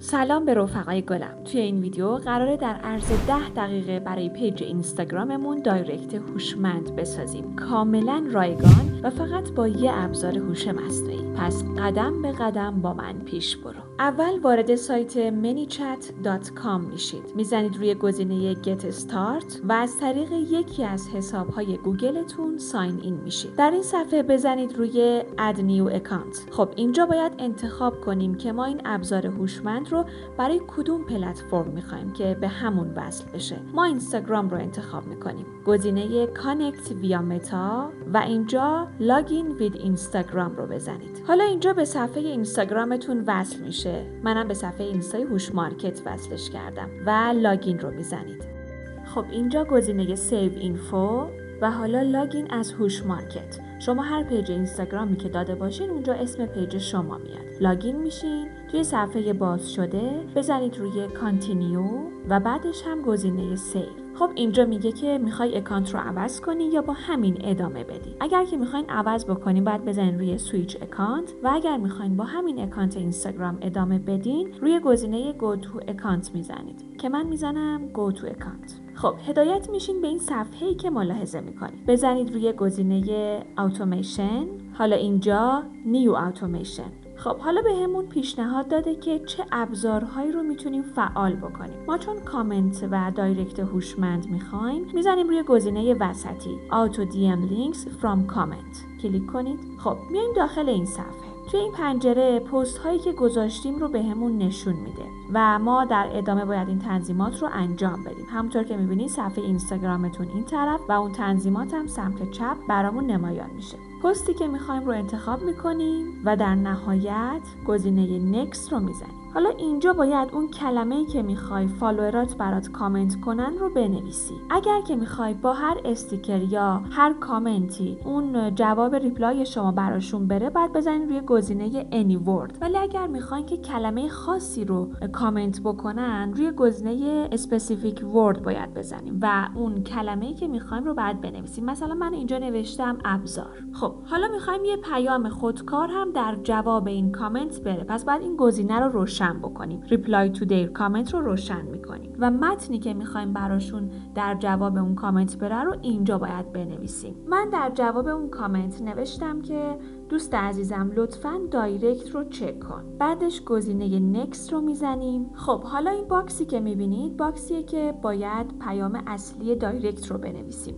سلام به رفقای گلم. توی این ویدیو قراره در عرض 10 دقیقه برای پیج اینستاگراممون دایرکت هوشمند بسازیم. کاملا رایگان و فقط با یه ابزار هوش مصنوعی. پس قدم به قدم با من پیش برو. اول وارد سایت manychat.com میشید. میزنید روی گزینه Get Start و از طریق یکی از حساب‌های گوگلتون ساین این میشید. در این صفحه بزنید روی Add New Account. خب اینجا باید انتخاب کنیم که ما این ابزار هوشمند رو برای کدوم پلتفرم میخوایم که به همون وصل بشه. ما اینستاگرام رو انتخاب میکنیم. گزینه Connect via Meta و اینجا Login with Instagram رو بزنید. حالا اینجا به صفحه اینستاگرامتون وصل میشه. منم به صفحه اینستای هوش مارکت وصلش کردم و لاگین رو میزنید. خب اینجا گزینه Save Info و حالا لاگین از هوش مارکت. شما هر پیج اینستاگرامی که داده باشین اونجا اسم پیج شما میاد. لاگین میشین، توی صفحه باز شده بزنید روی کانتینیو و بعدش هم گزینه سیو. خب اینجا میگه که میخوای اکانت رو عوض کنی یا با همین ادامه بدی. اگر که میخواین عوض بکنین باید بزنین روی سویچ اکانت و اگر میخواین با همین اکانت اینستاگرام ادامه بدین روی گزینه گو تو اکانت میزنید که من میزنم گو تو اکانت. خب هدایت میشین به این صفحه‌ای که ملاحظه میکنید. بزنید روی گزینه اتوماسیون. حالا اینجا نیو اتوماسیون. خب حالا به همون پیشنهاد داده که چه ابزارهایی رو میتونیم فعال بکنیم. ما چون کامنت و دایرکت هوشمند میخوایم میزنیم روی گزینه وسطی Auto DM Links from Comment. کلیک کنید. خب میایم داخل این صفحه. توی این پنجره پست هایی که گذاشتیم رو به همون نشون میده و ما در ادامه باید این تنظیمات رو انجام بدیم. همونطور که میبینید صفحه اینستاگرامتون این طرف و اون تنظیمات هم سمت چپ برامون نمایان میشه. پستی که میخوایم رو انتخاب میکنیم و در نهایت گزینه نکست رو میزنیم. حالا اینجا باید اون کلمه‌ای که میخوای فالوورات برات کامنت کنن رو بنویسی. اگر که میخوای با هر استیکر یا هر کامنتی اون جواب ریپلای شما براشون بره باید بزنید روی گزینه any word. ولی اگر میخواین که کلمه خاصی رو کامنت بکنن روی گزینه specific word باید بزنیم و اون کلمه‌ای که میخوایم رو بعد بنویسیم. مثلا من اینجا نوشتم ابزار. خب حالا میخوایم یه پیام خودکار هم در جواب این کامنت بره. پس بعد این گزینه رو روشن بکنیم. reply to their comment رو روشن میکنیم و متنی که میخوایم براشون در جواب اون کامنت بره رو اینجا باید بنویسیم. من در جواب اون کامنت نوشتم که دوست عزیزم لطفاً دایرکت رو چک کن. بعدش گزینه نکست رو میزنیم. خب حالا این باکسی که میبینید باکسیه که باید پیام اصلی دایرکت رو بنویسیم.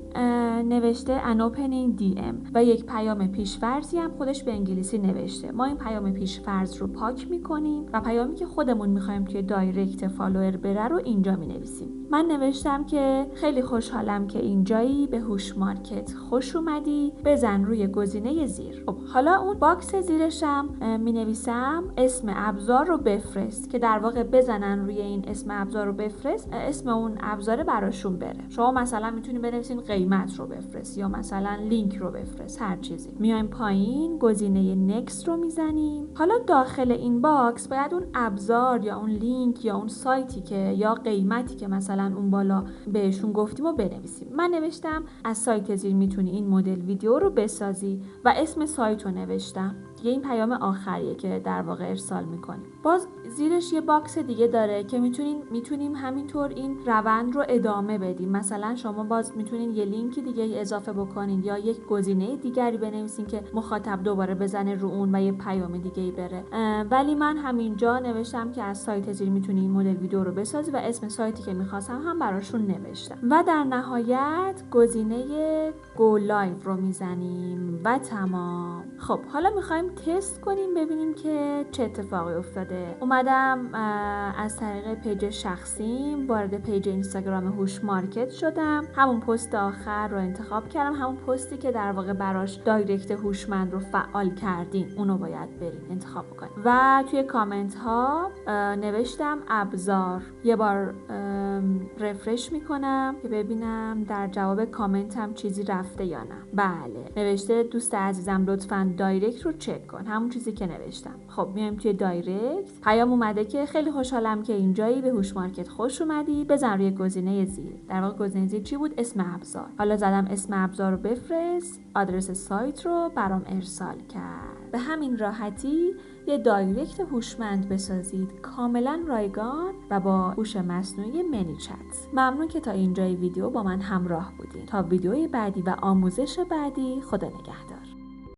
نوشته an opening DM و یک پیام پیش‌فرضی هم خودش به انگلیسی نوشته. ما این پیام پیش‌فرض رو پاک میکنیم و پیامی که خودمون میخوایم توی دایرکت فالوور بره رو اینجا مینویسیم. من نوشتم که خیلی خوشحالم که اینجایی، به هوش مارکت خوش اومدی، بزن روی گزینه زیر. خب حالا اون باکس زیرشم می نویسم اسم ابزار رو بفرست که در واقع بزنن روی این اسم ابزار رو بفرست، اسم اون ابزار براشون بره. شما مثلا میتونید بنویسین قیمت رو بفرست یا مثلا لینک رو بفرست، هر چیزی. میایم پایین گزینه نکست رو میزنیم. حالا داخل این باکس باید اون ابزار یا اون لینک یا اون سایتی که یا قیمتی که مثلا اون بالا بهشون گفتیم رو بنویسیم. من نوشتم از سایت زیر میتونی این مدل ویدیو رو بسازی و اسم سایت رو نوشتم. دیگه این پیام آخریه که در واقع ارسال میکنیم. باز زیرش یه باکس دیگه داره که میتونیم همینطور این روند رو ادامه بدیم. مثلا شما باز میتونین یه لینک دیگه اضافه بکنین یا یک گزینه دیگری بنویسین که مخاطب دوباره بزنه رو اون و یه پیام دیگه‌ای بره. ولی من همینجا نوشتم که از سایت زیر میتونی این مدل ویدیو رو بسازی و اسم سایتی که میخواستم هم براشون نوشتم. و در نهایت گزینه گو لایو رو میزنیم و تمام. خب حالا میخوایم تست کنیم ببینیم که چه اتفاقی افتاده. اومدم از طریق پیج شخصیم وارد پیج اینستاگرام هوش مارکت شدم. همون پست آخر رو انتخاب کردم، همون پستی که در واقع براش دایرکت هوشمند رو فعال کردیم اونو باید بریم انتخاب کنیم. و توی کامنت ها نوشتم ابزار. یه بار رفرش میکنم که ببینم در جواب کامنتم چیزی رفته یا نه. بله نوشته دوست عزیزم لطفاً دایرکت رو چک کن، همون چیزی که نوشتم. خب میایم توی دایرکت، پیام اومده که خیلی خوشحالم که اینجایی، به هوش مارکت خوش اومدی، بزن روی گزینه زیر. در واقع گزینه زیر چی بود؟ اسم ابزار. حالا زدم اسم ابزار رو بفرست، آدرس سایت رو برام ارسال کرد. به همین راحتی یه دایرکت هوشمند بسازید کاملا رایگان و با هوش مصنوعی منی چت. ممنون که تا اینجای ویدیو با من همراه بودین. تا ویدیوی بعدی و آموزش بعدی، خدا نگهدار.